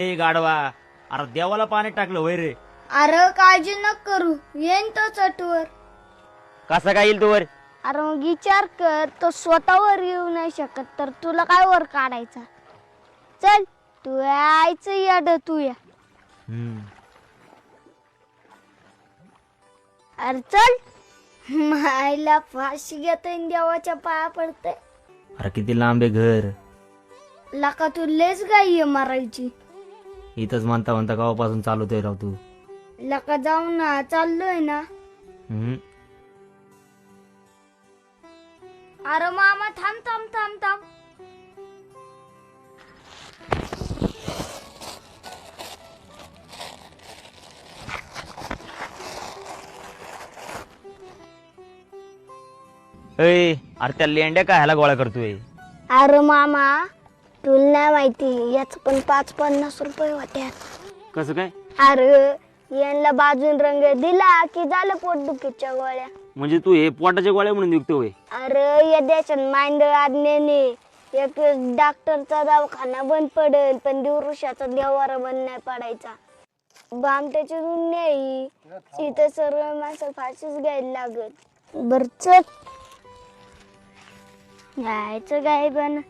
ए गाडवा, अरे देवाला पाणी टाकलं वय रे. अरे काळजी न करू, येईन तो चटवर. कसा काय येईल तू वर? अरे मग विचार कर, तो स्वतःवर येऊ नाही शकत तर तुला काय वर काढायचा. चल तू यायचं याड तू या. अरे चल, मायला फाशी घेता देवाच्या पाया पडते. अरे किती लांब आहे घर. लका तू लेच गाई मारायची. इथंच म्हणता म्हणता गावापासून चालवतोय राव तू. लका जाऊ ना, चाललोय ना. अरे मामा थांब थांब थांब थांब. अरे त्या लेंड्या काय ह्याला गोळा करतोय? अरे मामा तुला नाही माहिती, याच पण 5-50 रुपये होत्या. कसं काय? अरे यांना बाजून रंग दिला की झालं पोटदुखीच्या गोळ्या. म्हणजे तू हे पोटाच्या गोळ्या म्हणून विकतोय? अरे या देशात मांडळ आज्ञेने एक डॉक्टरचा दवाखाना बंद पडेल पण दिवृषाचा देवारा बंद नाही पडायचा. बामट्याची दुनिया इथं सर्व माणसं फाशीच घ्यायला लागत. बर चल यायचं काय पण